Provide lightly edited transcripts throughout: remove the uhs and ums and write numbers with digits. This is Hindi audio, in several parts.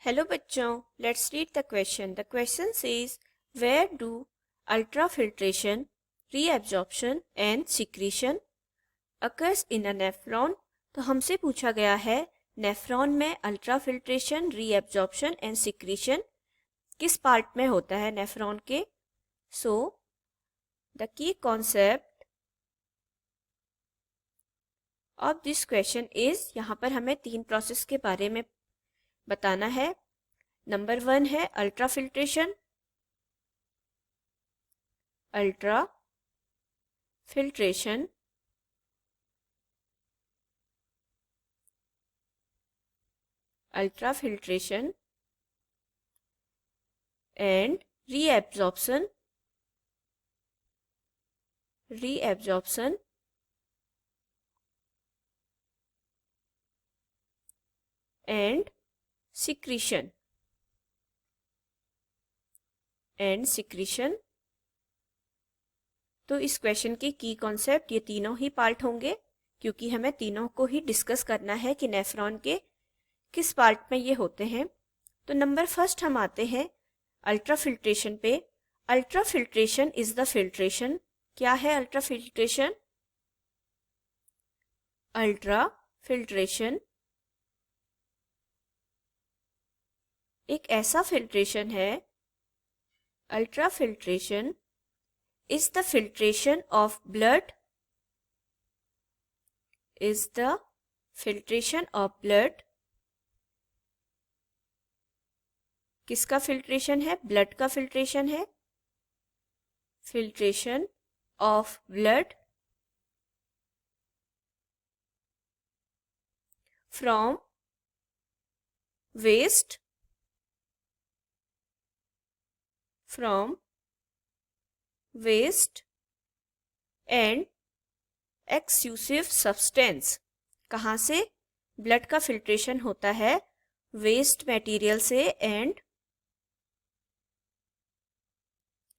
हेलो बच्चों, let's read the question. The question says where do ultrafiltration, reabsorption and secretion occurs in a nephron. तो हमसे पूछा गया है नेफ्रॉन में अल्ट्राफिल्ट्रेशन, रीअब्जॉर्प्शन एंड सिक्रीशन किस पार्ट में होता है नेफ्रॉन के. So the key concept of this question is, यहाँ पर हमें 3 प्रोसेस के बारे में बताना है. नंबर 1 है ultrafiltration. Ultrafiltration ultrafiltration and reabsorption and secretion तो इस क्वेश्चन के की कॉन्सेप्ट ये तीनों ही पार्ट होंगे, क्योंकि हमें तीनों को ही डिस्कस करना है कि नेफ्रॉन के किस पार्ट में ये होते हैं. तो नंबर फर्स्ट हम आते हैं अल्ट्राफिल्ट्रेशन पे. Ultrafiltration is the filtration. क्या है अल्ट्राफिल्ट्रेशन? अल्ट्राफिल्ट्रेशन एक ऐसा फिल्ट्रेशन है. Ultrafiltration is the filtration of blood किसका फिल्ट्रेशन है? ब्लड का फिल्ट्रेशन है. Filtration of blood from waste and excessive substance. कहाँ से ब्लड का फिल्ट्रेशन होता है? वेस्ट मटेरियल से एंड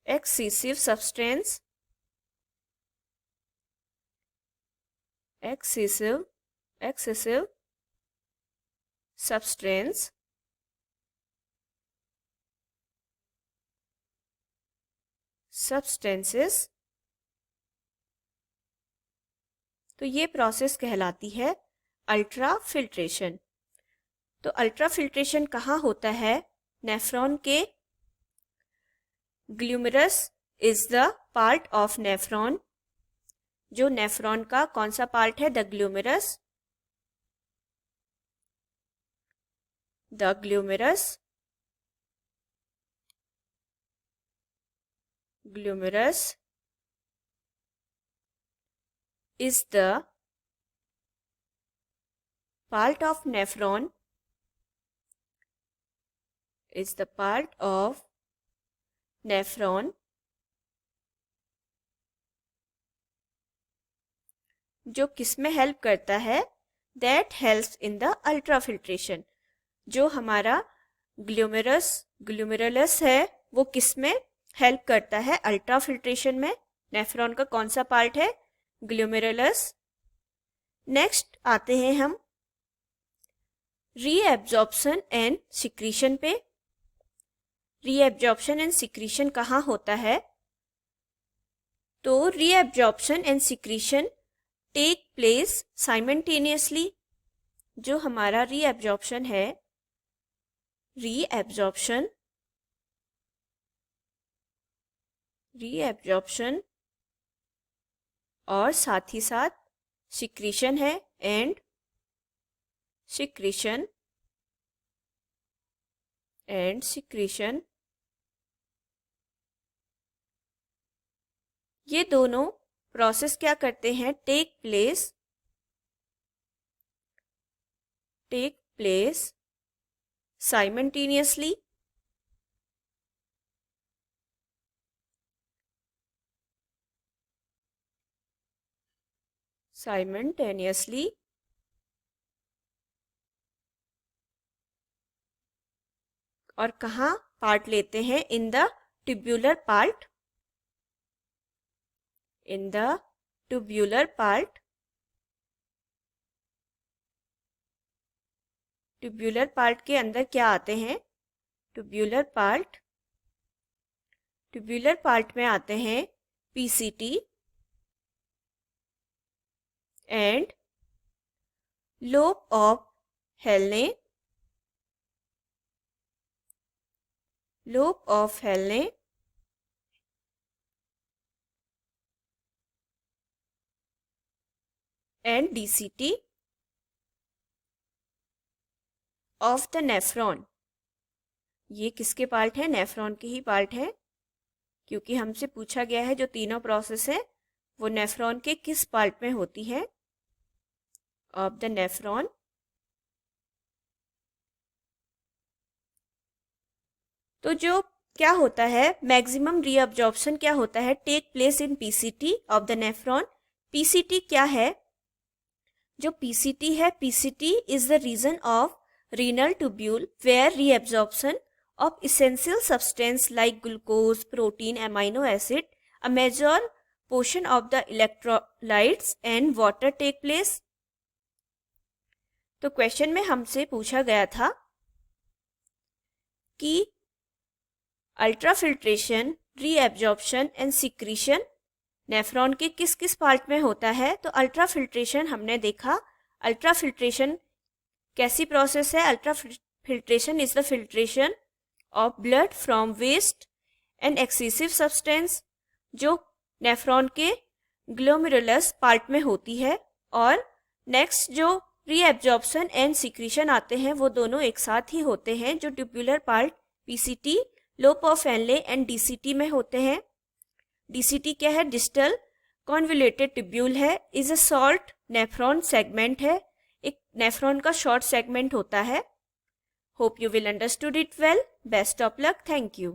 एक्सेसिव सब्सटेंस सब्सटेंसेस. तो ये प्रोसेस कहलाती है अल्ट्राफिल्ट्रेशन. तो अल्ट्राफिल्ट्रेशन कहाँ होता है? नेफ्रॉन के glomerus is the part of nephron. जो नेफ्रॉन का कौन सा पार्ट है? The glomerus. Glomerus is the part of nephron जो किस में हेल्प करता है? That helps in the ultrafiltration. जो हमारा ग्लोमेरुलस है वो किस में हेल्प करता है? अल्ट्राफिल्ट्रेशन में. नेफ्रॉन का कौन सा पार्ट है? ग्लोमेरुलस. नेक्स्ट आते हैं हम रीएब्जॉर्प्शन एंड सिक्रीशन पे. रीएब्जॉर्प्शन एंड सिक्रीशन कहाँ होता है? तो reabsorption and secretion take place simultaneously. जो हमारा रीएब्जॉर्प्शन है, रीएब्जॉर्प्शन और साथ ही साथ सिक्रीशन है एंड सिक्रीशन ये दोनों प्रोसेस क्या करते हैं? Take place simultaneously. और कहाँ पार्ट लेते हैं? In the tubular part. Tubular part के अंदर क्या आते हैं? ट्यूब्यूलर पार्ट में आते हैं पीसीटी एंड लोब ऑफ हेलने, and DCT of the nephron. ये किसके पार्ट है? नेफ्रॉन के ही पार्ट है, क्योंकि हमसे पूछा गया है जो तीनों प्रोसेस है वो नेफ्रॉन के किस पार्ट में होती है? Of the nephron. तो जो क्या होता है, मैक्सिमम रीअब्जॉर्प्शन क्या होता है? Take place in PCT of the nephron. PCT क्या है? जो पीसीटी है, PCT is the region of renal tubule where reabsorption of essential substance like glucose, protein, amino acid, a major portion of the electrolytes and water take place। तो क्वेश्चन में हमसे पूछा गया था कि ultrafiltration, reabsorption and secretion nephron के किस किस पार्ट में होता है? तो अल्ट्राफिल्ट्रेशन हमने देखा। अल्ट्राफिल्ट्रेशन कैसी प्रोसेस है? Ultrafiltration is the filtration of blood from waste and excessive substance, जो नेफ्रॉन के ग्लोमेरुलस पार्ट में होती है। और नेक्स्ट जो रीएब्जॉर्प्शन एंड सिक्रीशन आते हैं वो दोनों एक साथ ही होते हैं, जो tubular part PCT, lobe of Henle and DCT में होते हैं। डीसीटी क्या है? डिस्टल कॉन्वोल्यूटेड ट्यूब्यूल है, is a short nephron segment है, एक नेफ्रॉन का शॉर्ट सेगमेंट होता है। Hope you will understood it well. Best of luck. Thank you.